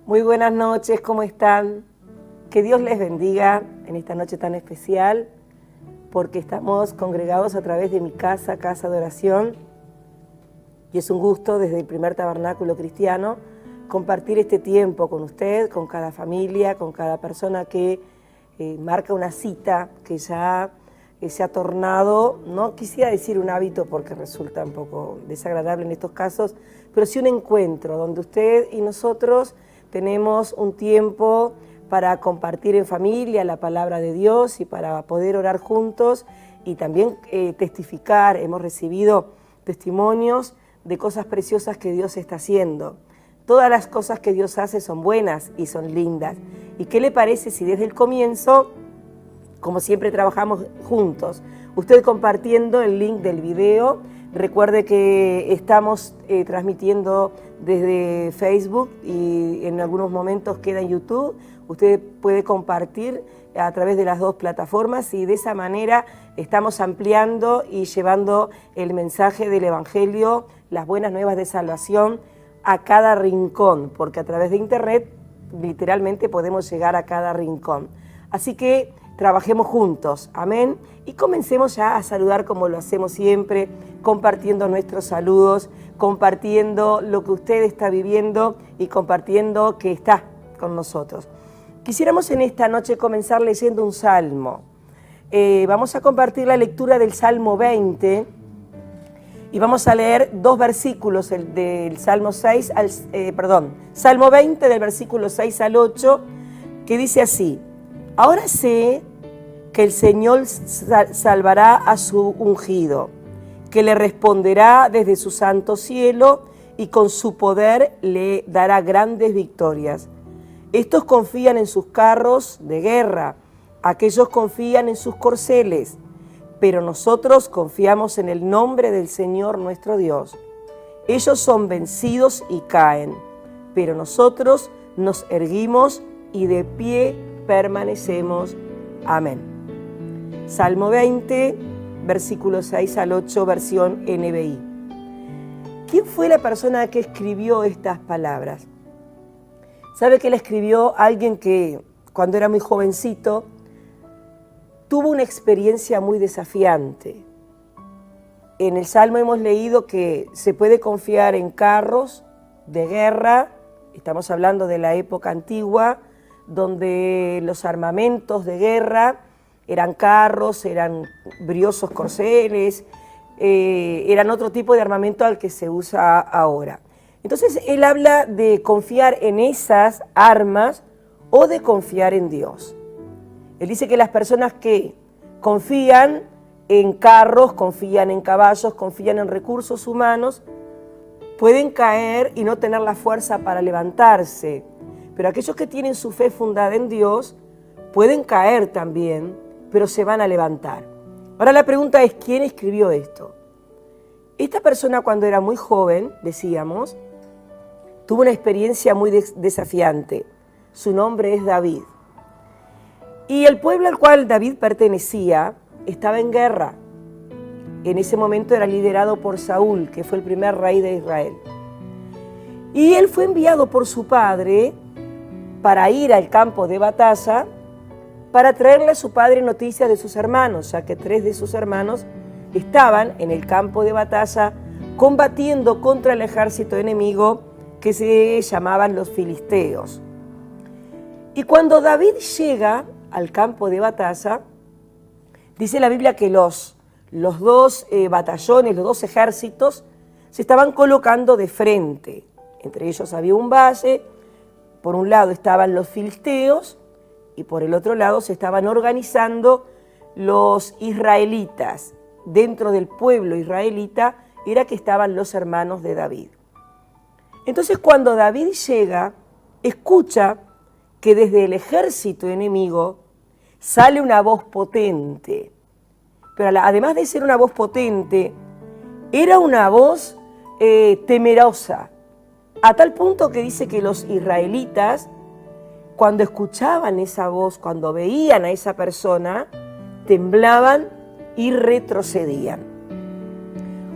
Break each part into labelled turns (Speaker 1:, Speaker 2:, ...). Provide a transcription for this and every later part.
Speaker 1: Muy buenas noches, ¿cómo están? Que Dios les bendiga en esta noche tan especial, porque estamos congregados a través de mi casa de oración, y es un gusto desde el primer tabernáculo cristiano compartir este tiempo con usted, con cada familia, con cada persona que marca una cita que ya se ha tornado, no quisiera decir un hábito porque resulta un poco desagradable en estos casos, pero sí un encuentro donde usted y nosotros tenemos un tiempo para compartir en familia la palabra de Dios y para poder orar juntos y también testificar. Hemos recibido testimonios de cosas preciosas que Dios está haciendo. Todas las cosas que Dios hace son buenas y son lindas. ¿Y qué le parece si desde el comienzo, como siempre trabajamos juntos, usted compartiendo el link del video? Recuerde que estamos transmitiendo desde Facebook y en algunos momentos queda en YouTube. Usted puede compartir a través de las dos plataformas y de esa manera estamos ampliando y llevando el mensaje del Evangelio, las buenas nuevas de salvación a cada rincón, porque a través de Internet literalmente podemos llegar a cada rincón. Así que trabajemos juntos, amén, y comencemos ya a saludar como lo hacemos siempre, compartiendo nuestros saludos, compartiendo lo que usted está viviendo y compartiendo que está con nosotros. Quisiéramos en esta noche comenzar leyendo un salmo. Vamos a compartir la lectura del Salmo 20 y vamos a leer dos versículos del Salmo 20 del versículo 6 al 8, que dice así: ahora sé que el Señor salvará a su ungido, que le responderá desde su santo cielo y con su poder le dará grandes victorias. Estos confían en sus carros de guerra, aquellos confían en sus corceles, pero nosotros confiamos en el nombre del Señor nuestro Dios. Ellos son vencidos y caen, pero nosotros nos erguimos y de pie permanecemos. Amén. Salmo 20, versículos 6 al 8, versión NBI. ¿Quién fue la persona que escribió estas palabras? ¿Sabe que la escribió alguien que cuando era muy jovencito tuvo una experiencia muy desafiante? En el Salmo hemos leído que se puede confiar en carros de guerra, estamos hablando de la época antigua, donde los armamentos de guerra eran carros, eran briosos corceles, eran otro tipo de armamento al que se usa ahora. Entonces él habla de confiar en esas armas o de confiar en Dios. Él dice que las personas que confían en carros, confían en caballos, confían en recursos humanos, pueden caer y no tener la fuerza para levantarse. Pero aquellos que tienen su fe fundada en Dios pueden caer también, pero se van a levantar. Ahora la pregunta es, ¿quién escribió esto? Esta persona cuando era muy joven, decíamos, tuvo una experiencia muy desafiante. Su nombre es David. Y el pueblo al cual David pertenecía estaba en guerra. En ese momento era liderado por Saúl, que fue el primer rey de Israel. Y él fue enviado por su padre para ir al campo de batalla, para traerle a su padre noticias de sus hermanos, ya que 3 de sus hermanos estaban en el campo de batalla combatiendo contra el ejército enemigo que se llamaban los filisteos. Y cuando David llega al campo de batalla, dice la Biblia que los dos batallones, los dos ejércitos, se estaban colocando de frente. Entre ellos había un valle, por un lado estaban los filisteos y por el otro lado se estaban organizando los israelitas. Dentro del pueblo israelita era que estaban los hermanos de David. Entonces cuando David llega, escucha que desde el ejército enemigo sale una voz potente. Pero además de ser una voz potente, era una voz temerosa, a tal punto que dice que los israelitas, cuando escuchaban esa voz, cuando veían a esa persona, temblaban y retrocedían.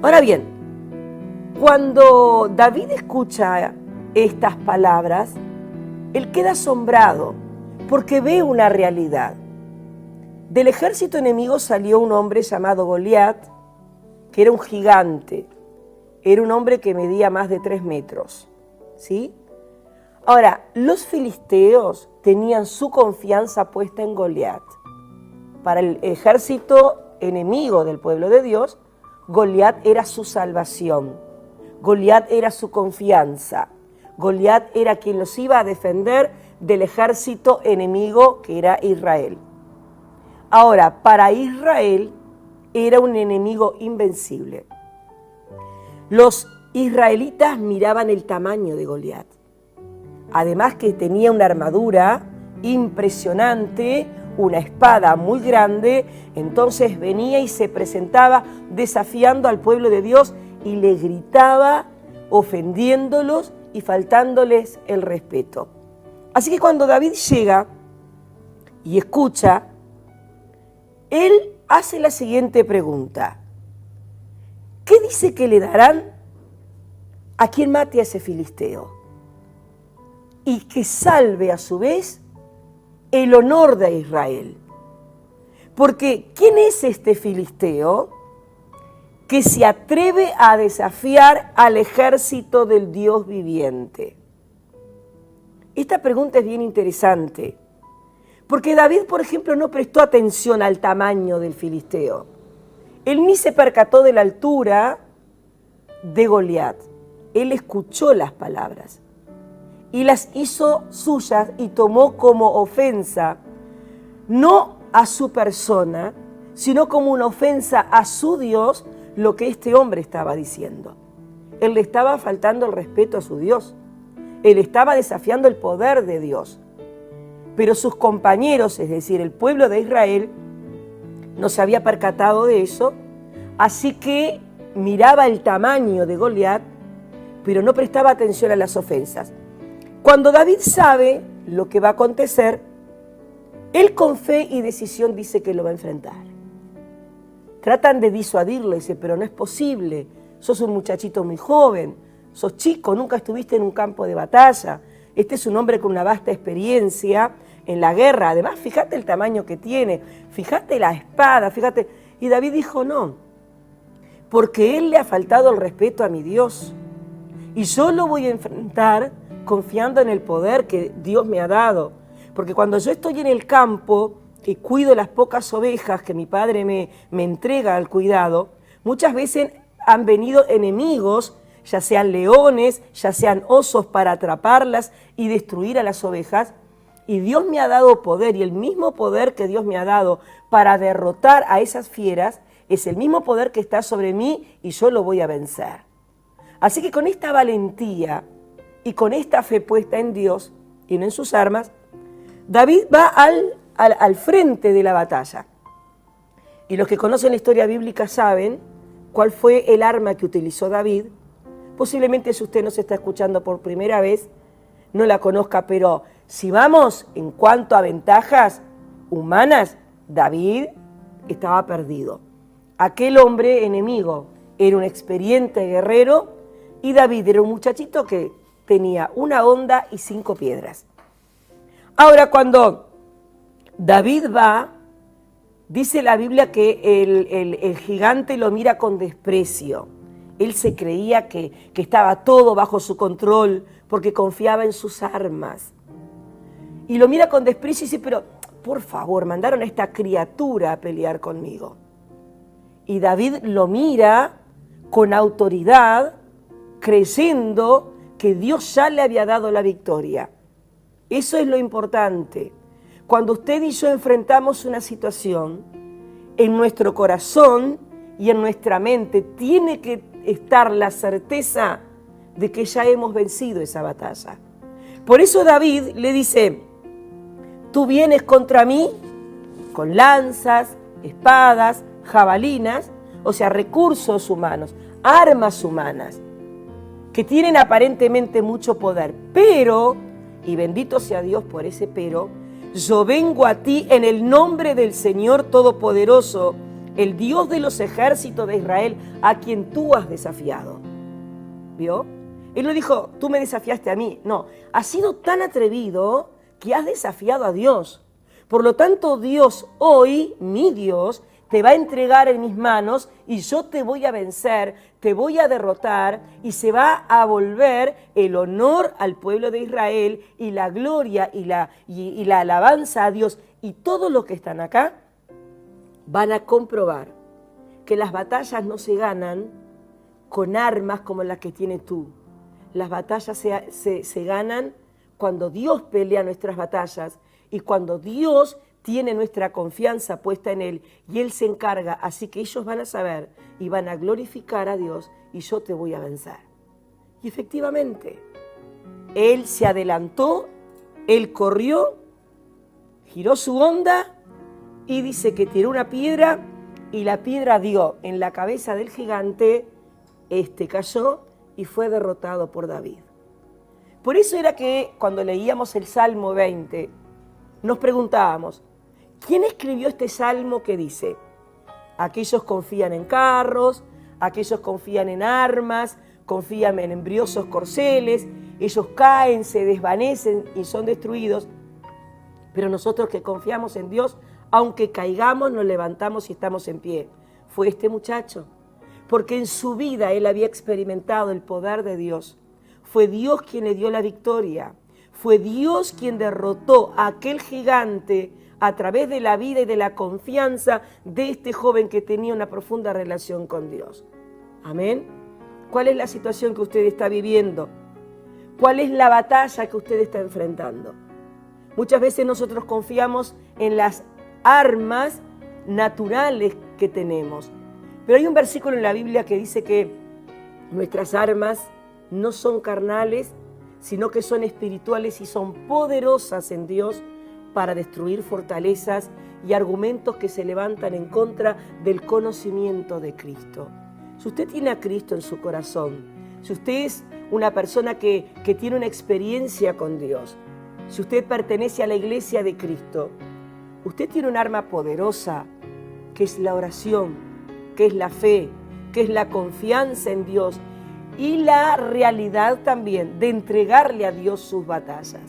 Speaker 1: Ahora bien, cuando David escucha estas palabras, él queda asombrado porque ve una realidad. Del ejército enemigo salió un hombre llamado Goliat, que era un gigante. Era un hombre que medía más de 3 metros, ¿sí? Ahora, los filisteos tenían su confianza puesta en Goliat. Para el ejército enemigo del pueblo de Dios, Goliat era su salvación. Goliat era su confianza. Goliat era quien los iba a defender del ejército enemigo que era Israel. Ahora, para Israel era un enemigo invencible. Los israelitas miraban el tamaño de Goliat. Además que tenía una armadura impresionante, una espada muy grande, entonces venía y se presentaba desafiando al pueblo de Dios y le gritaba, ofendiéndolos y faltándoles el respeto. Así que cuando David llega y escucha, él hace la siguiente pregunta. ¿Qué dice que le darán a quien mate a ese filisteo? Y que salve a su vez el honor de Israel. Porque ¿quién es este filisteo que se atreve a desafiar al ejército del Dios viviente? Esta pregunta es bien interesante, porque David, por ejemplo, no prestó atención al tamaño del filisteo. Él ni se percató de la altura de Goliat. Él escuchó las palabras y las hizo suyas y tomó como ofensa, no a su persona, sino como una ofensa a su Dios, lo que este hombre estaba diciendo. Él le estaba faltando el respeto a su Dios. Él estaba desafiando el poder de Dios. Pero sus compañeros, es decir, el pueblo de Israel, no se había percatado de eso, así que miraba el tamaño de Goliat, pero no prestaba atención a las ofensas. Cuando David sabe lo que va a acontecer, él con fe y decisión dice que lo va a enfrentar. Tratan de disuadirlo, dice, pero no es posible, sos un muchachito muy joven, sos chico, nunca estuviste en un campo de batalla, este es un hombre con una vasta experiencia en la guerra, además fíjate el tamaño que tiene, fíjate la espada, fíjate. Y David dijo no, porque él le ha faltado el respeto a mi Dios y yo lo voy a enfrentar confiando en el poder que Dios me ha dado, porque cuando yo estoy en el campo y cuido las pocas ovejas que mi padre me entrega al cuidado, muchas veces han venido enemigos, ya sean leones, ya sean osos, para atraparlas y destruir a las ovejas. Y Dios me ha dado poder, y el mismo poder que Dios me ha dado para derrotar a esas fieras es el mismo poder que está sobre mí y yo lo voy a vencer. Así que con esta valentía y con esta fe puesta en Dios y no en sus armas, David va al frente de la batalla. Y los que conocen la historia bíblica saben cuál fue el arma que utilizó David. Posiblemente si usted nos está escuchando por primera vez, no la conozca, pero si vamos en cuanto a ventajas humanas, David estaba perdido. Aquel hombre enemigo era un experiente guerrero y David era un muchachito que tenía una honda y 5 piedras. Ahora, cuando David va, dice la Biblia que el gigante lo mira con desprecio. Él se creía que estaba todo bajo su control porque confiaba en sus armas. Y lo mira con desprecio y dice, pero por favor, mandaron a esta criatura a pelear conmigo. Y David lo mira con autoridad, creyendo que Dios ya le había dado la victoria. Eso es lo importante. Cuando usted y yo enfrentamos una situación, en nuestro corazón y en nuestra mente tiene que estar la certeza de que ya hemos vencido esa batalla. Por eso David le dice, tú vienes contra mí con lanzas, espadas, jabalinas, o sea, recursos humanos, armas humanas, que tienen aparentemente mucho poder, pero, y bendito sea Dios por ese pero, yo vengo a ti en el nombre del Señor Todopoderoso, el Dios de los ejércitos de Israel, a quien tú has desafiado. ¿Vio? Él no dijo, tú me desafiaste a mí. No, has sido tan atrevido que has desafiado a Dios. Por lo tanto, Dios hoy, mi Dios, te va a entregar en mis manos y yo te voy a vencer, te voy a derrotar y se va a volver el honor al pueblo de Israel y la gloria y la alabanza a Dios. Y todos los que están acá van a comprobar que las batallas no se ganan con armas como las que tienes tú. Las batallas se ganan cuando Dios pelea nuestras batallas y cuando Dios tiene nuestra confianza puesta en Él y Él se encarga. Así que ellos van a saber y van a glorificar a Dios y yo te voy a vencer. Y efectivamente, Él se adelantó, Él corrió, giró su onda y dice que tiró una piedra y la piedra dio en la cabeza del gigante, cayó y fue derrotado por David. Por eso era que cuando leíamos el Salmo 20, nos preguntábamos, ¿quién escribió este salmo que dice? Aquellos confían en carros, aquellos confían en armas, confían en embriosos corceles, ellos caen, se desvanecen y son destruidos, pero nosotros que confiamos en Dios, aunque caigamos, nos levantamos y estamos en pie. Fue este muchacho, porque en su vida él había experimentado el poder de Dios. Fue Dios quien le dio la victoria. Fue Dios quien derrotó a aquel gigante a través de la vida y de la confianza de este joven que tenía una profunda relación con Dios. Amén. ¿Cuál es la situación que usted está viviendo? ¿Cuál es la batalla que usted está enfrentando? Muchas veces nosotros confiamos en las armas naturales que tenemos. Pero hay un versículo en la Biblia que dice que nuestras armas no son carnales, sino que son espirituales y son poderosas en Dios para destruir fortalezas y argumentos que se levantan en contra del conocimiento de Cristo. Si usted tiene a Cristo en su corazón, si usted es una persona que tiene una experiencia con Dios, si usted pertenece a la iglesia de Cristo, usted tiene un arma poderosa, que es la oración, que es la fe, que es la confianza en Dios y la realidad también de entregarle a Dios sus batallas.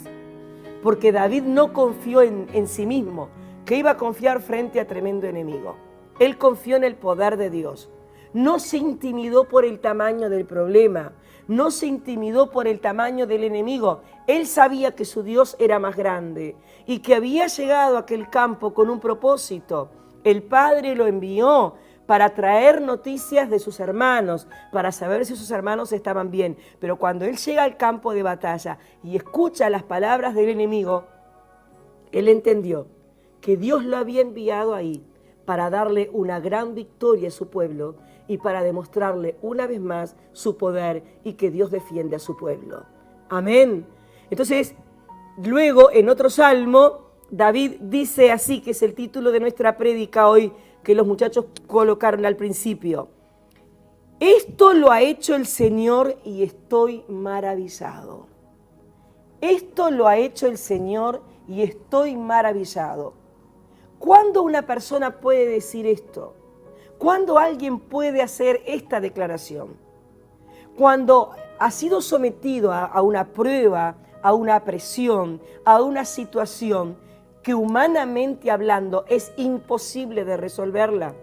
Speaker 1: Porque David no confió en sí mismo, que iba a confiar frente a tremendo enemigo. Él confió en el poder de Dios. No se intimidó por el tamaño del problema, no se intimidó por el tamaño del enemigo. Él sabía que su Dios era más grande y que había llegado a aquel campo con un propósito. El Padre lo envió para traer noticias de sus hermanos, para saber si sus hermanos estaban bien. Pero cuando él llega al campo de batalla y escucha las palabras del enemigo, él entendió que Dios lo había enviado ahí para darle una gran victoria a su pueblo y para demostrarle una vez más su poder y que Dios defiende a su pueblo. Amén. Entonces, luego en otro salmo, David dice así, que es el título de nuestra prédica hoy, que los muchachos colocaron al principio. Esto lo ha hecho el Señor y estoy maravillado. Esto lo ha hecho el Señor y estoy maravillado. ¿Cuándo una persona puede decir esto? ¿Cuándo alguien puede hacer esta declaración? Cuando ha sido sometido a una prueba, a una presión, a una situación que humanamente hablando es imposible de resolverla.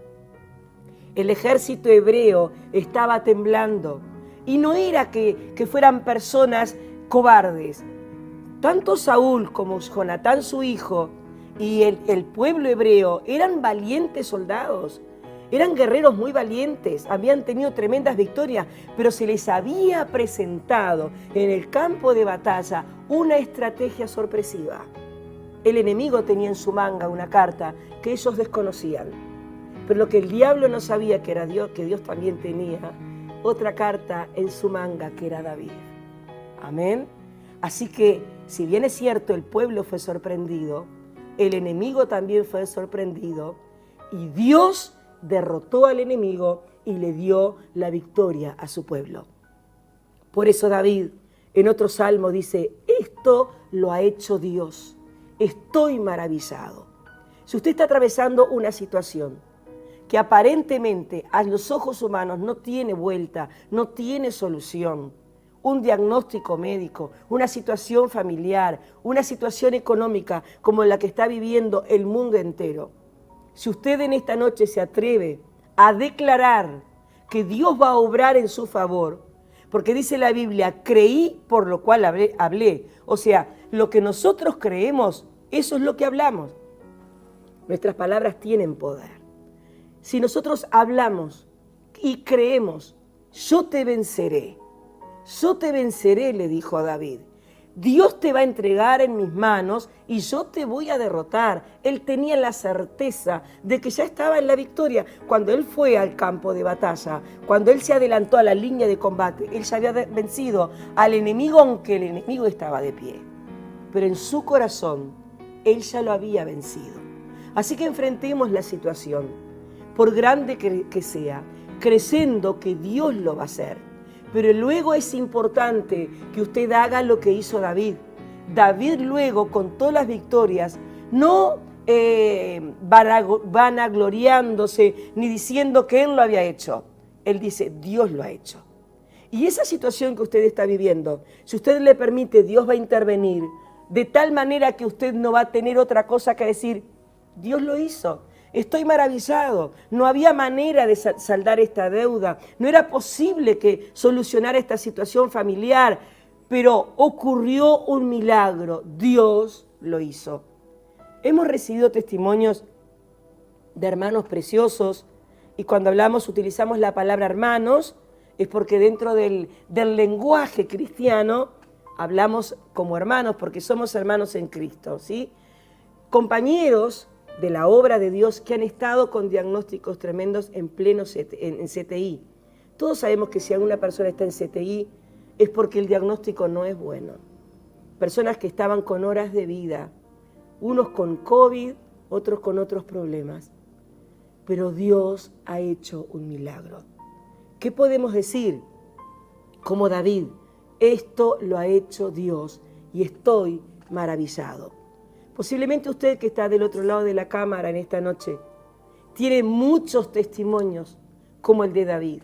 Speaker 1: El ejército hebreo estaba temblando y no era que fueran personas cobardes. Tanto Saúl como Jonatán su hijo y el pueblo hebreo eran valientes soldados, eran guerreros muy valientes, habían tenido tremendas victorias, pero se les había presentado en el campo de batalla una estrategia sorpresiva. El enemigo tenía en su manga una carta que ellos desconocían. Pero lo que el diablo no sabía que era Dios, que Dios también tenía otra carta en su manga que era David. Amén. Así que, si bien es cierto, el pueblo fue sorprendido, el enemigo también fue sorprendido y Dios derrotó al enemigo y le dio la victoria a su pueblo. Por eso David en otro salmo dice, esto lo ha hecho Dios. Estoy maravillado. Si usted está atravesando una situación que aparentemente a los ojos humanos no tiene vuelta, no tiene solución, un diagnóstico médico, una situación familiar, una situación económica como la que está viviendo el mundo entero, si usted en esta noche se atreve a declarar que Dios va a obrar en su favor, porque dice la Biblia, creí por lo cual hablé. O sea, lo que nosotros creemos, eso es lo que hablamos. Nuestras palabras tienen poder. Si nosotros hablamos y creemos, yo te venceré, le dijo a David. Dios te va a entregar en mis manos y yo te voy a derrotar. Él tenía la certeza de que ya estaba en la victoria. Cuando él fue al campo de batalla, cuando él se adelantó a la línea de combate, él ya había vencido al enemigo, aunque el enemigo estaba de pie. Pero en su corazón, él ya lo había vencido. Así que enfrentemos la situación, por grande que sea, creyendo que Dios lo va a hacer. Pero luego es importante que usted haga lo que hizo David. David luego, con todas las victorias, no vanagloriándose ni diciendo que él lo había hecho. Él dice, Dios lo ha hecho. Y esa situación que usted está viviendo, si usted le permite, Dios va a intervenir de tal manera que usted no va a tener otra cosa que decir, Dios lo hizo. Estoy maravillado, no había manera de saldar esta deuda, no era posible que solucionara esta situación familiar, pero ocurrió un milagro, Dios lo hizo. Hemos recibido testimonios de hermanos preciosos y cuando utilizamos la palabra hermanos, es porque dentro del lenguaje cristiano hablamos como hermanos, porque somos hermanos en Cristo, ¿sí? Compañeros de la obra de Dios que han estado con diagnósticos tremendos en pleno en CTI. Todos sabemos que si alguna persona está en CTI es porque el diagnóstico no es bueno. Personas que estaban con horas de vida, unos con COVID, otros con otros problemas. Pero Dios ha hecho un milagro. ¿Qué podemos decir? Como David, esto lo ha hecho Dios y estoy maravillado. Posiblemente usted que está del otro lado de la cámara en esta noche, tiene muchos testimonios como el de David.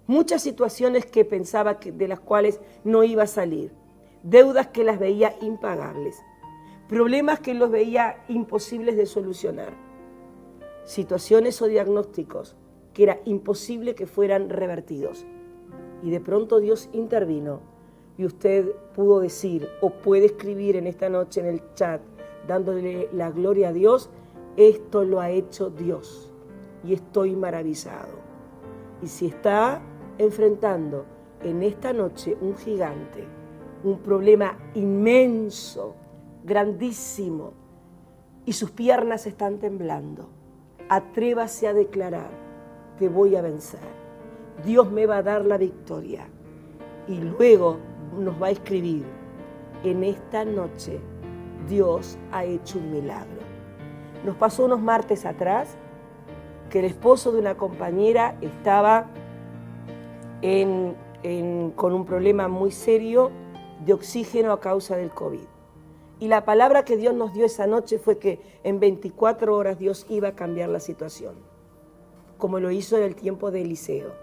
Speaker 1: Muchas situaciones que pensaba de las cuales no iba a salir. Deudas que las veía impagables. Problemas que los veía imposibles de solucionar. Situaciones o diagnósticos que era imposible que fueran revertidos. Y de pronto Dios intervino y usted pudo decir o puede escribir en esta noche en el chat, dándole la gloria a Dios, esto lo ha hecho Dios y estoy maravillado. Y si está enfrentando en esta noche un gigante, un problema inmenso, grandísimo, y sus piernas están temblando, atrévase a declarar, te voy a vencer. Dios me va a dar la victoria. Y luego nos va a escribir, en esta noche Dios ha hecho un milagro. Nos pasó unos martes atrás que el esposo de una compañera estaba con un problema muy serio de oxígeno a causa del COVID. Y la palabra que Dios nos dio esa noche fue que en 24 horas Dios iba a cambiar la situación, como lo hizo en el tiempo de Eliseo.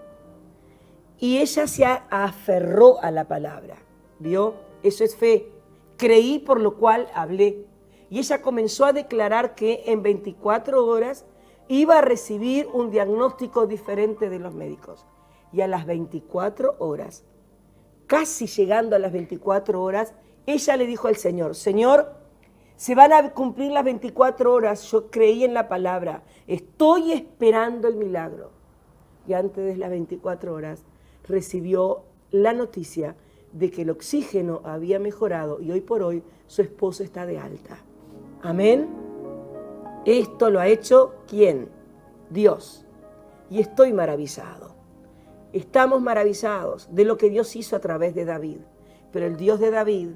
Speaker 1: Y ella se aferró a la palabra, ¿vio? Eso es fe. Creí por lo cual hablé. Y ella comenzó a declarar que en 24 horas iba a recibir un diagnóstico diferente de los médicos. Y a las 24 horas, casi llegando a las 24 horas, ella le dijo al Señor, Señor, se van a cumplir las 24 horas, yo creí en la palabra, estoy esperando el milagro. Y antes de las 24 horas recibió la noticia de que el oxígeno había mejorado y hoy por hoy su esposo está de alta. Amén. Esto lo ha hecho ¿quién? Dios. Y estoy maravillado. Estamos maravillados de lo que Dios hizo a través de David. Pero el Dios de David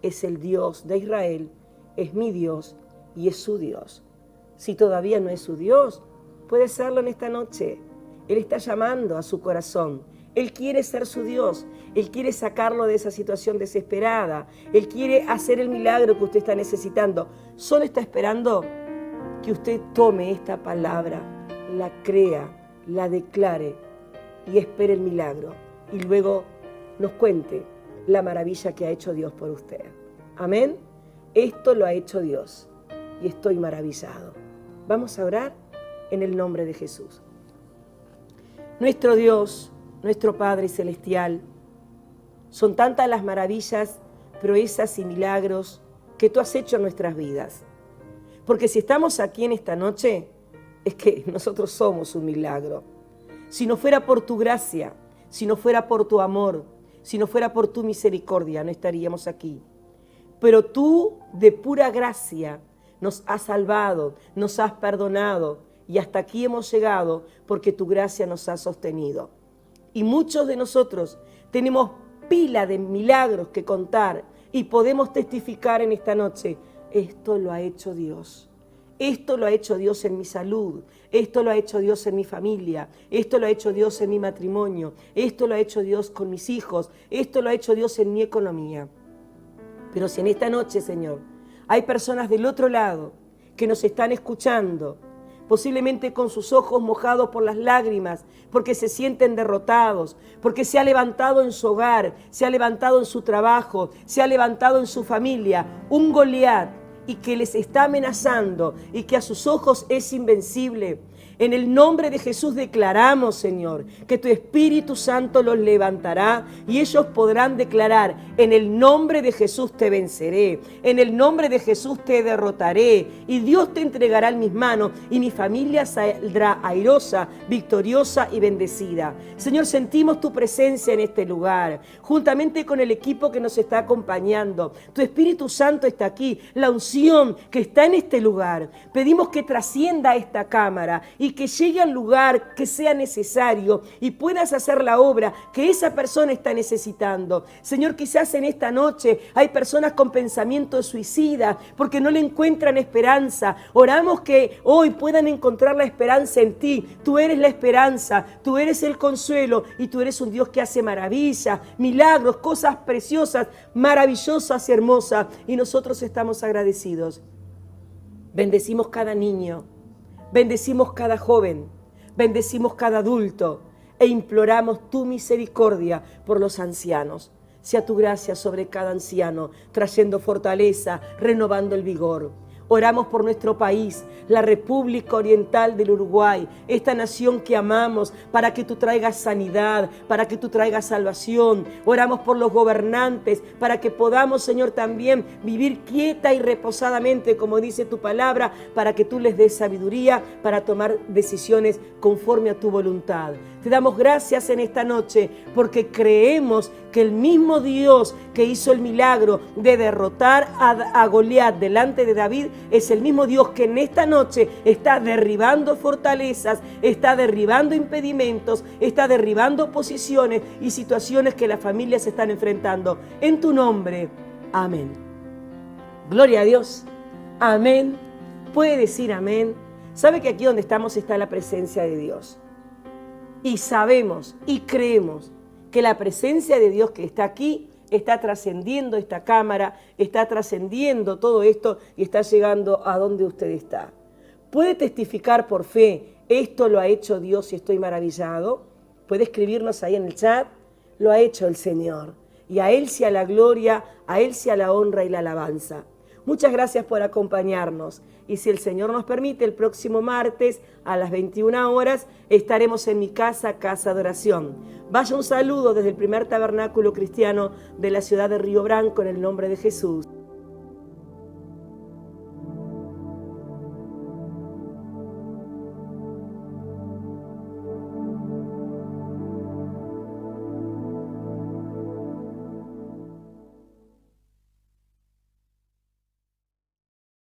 Speaker 1: es el Dios de Israel, es mi Dios y es su Dios. Si todavía no es su Dios, puede serlo en esta noche. Él está llamando a su corazón. Él quiere ser su Dios. Él quiere sacarlo de esa situación desesperada. Él quiere hacer el milagro que usted está necesitando. Solo está esperando que usted tome esta palabra, la crea, la declare y espere el milagro. Y luego nos cuente la maravilla que ha hecho Dios por usted. Amén. Esto lo ha hecho Dios y estoy maravillado. Vamos a orar en el nombre de Jesús. Nuestro Dios, nuestro Padre Celestial, son tantas las maravillas, proezas y milagros que tú has hecho en nuestras vidas. Porque si estamos aquí en esta noche, es que nosotros somos un milagro. Si no fuera por tu gracia, si no fuera por tu amor, si no fuera por tu misericordia, no estaríamos aquí. Pero tú, de pura gracia, nos has salvado, nos has perdonado y hasta aquí hemos llegado porque tu gracia nos ha sostenido. Y muchos de nosotros tenemos pila de milagros que contar y podemos testificar en esta noche, esto lo ha hecho Dios. Esto lo ha hecho Dios en mi salud, esto lo ha hecho Dios en mi familia, esto lo ha hecho Dios en mi matrimonio, esto lo ha hecho Dios con mis hijos, esto lo ha hecho Dios en mi economía. Pero si en esta noche, Señor, hay personas del otro lado que nos están escuchando, posiblemente con sus ojos mojados por las lágrimas, porque se sienten derrotados, porque se ha levantado en su hogar, se ha levantado en su trabajo, se ha levantado en su familia un Goliat y que les está amenazando y que a sus ojos es invencible. En el nombre de Jesús declaramos, Señor, que tu Espíritu Santo los levantará y ellos podrán declarar, en el nombre de Jesús te venceré, en el nombre de Jesús te derrotaré y Dios te entregará en mis manos y mi familia saldrá airosa, victoriosa y bendecida. Señor, sentimos tu presencia en este lugar, juntamente con el equipo que nos está acompañando. Tu Espíritu Santo está aquí, la unción que está en este lugar. Pedimos que trascienda esta cámara y que llegue al lugar que sea necesario y puedas hacer la obra que esa persona está necesitando. Señor, quizás en esta noche hay personas con pensamientos suicidas porque no le encuentran esperanza. Oramos que hoy puedan encontrar la esperanza en ti. Tú eres la esperanza, tú eres el consuelo y tú eres un Dios que hace maravillas, milagros, cosas preciosas, maravillosas y hermosas. Y nosotros estamos agradecidos. Bendecimos cada niño. Bendecimos cada joven, bendecimos cada adulto e imploramos tu misericordia por los ancianos. Sea tu gracia sobre cada anciano, trayendo fortaleza, renovando el vigor. Oramos por nuestro país, la República Oriental del Uruguay, esta nación que amamos, para que tú traigas sanidad, para que tú traigas salvación. Oramos por los gobernantes, para que podamos, Señor, también vivir quieta y reposadamente, como dice tu palabra, para que tú les des sabiduría para tomar decisiones conforme a tu voluntad. Te damos gracias en esta noche, porque creemos que el mismo Dios que hizo el milagro de derrotar a Goliat delante de David, es el mismo Dios que en esta noche está derribando fortalezas, está derribando impedimentos, está derribando oposiciones y situaciones que las familias están enfrentando. En tu nombre, amén. Gloria a Dios. Amén. Puede decir amén. Sabe que aquí donde estamos está la presencia de Dios. Y sabemos y creemos que la presencia de Dios que está aquí está trascendiendo esta cámara, está trascendiendo todo esto y está llegando a donde usted está. ¿Puede testificar por fe, esto lo ha hecho Dios y estoy maravillado? Puede escribirnos ahí en el chat, lo ha hecho el Señor. Y a Él sea la gloria, a Él sea la honra y la alabanza. Muchas gracias por acompañarnos. Y si el Señor nos permite, el próximo martes a las 21 horas estaremos en mi casa, Casa de Oración. Vaya un saludo desde el primer tabernáculo cristiano de la ciudad de Río Branco en el nombre de Jesús.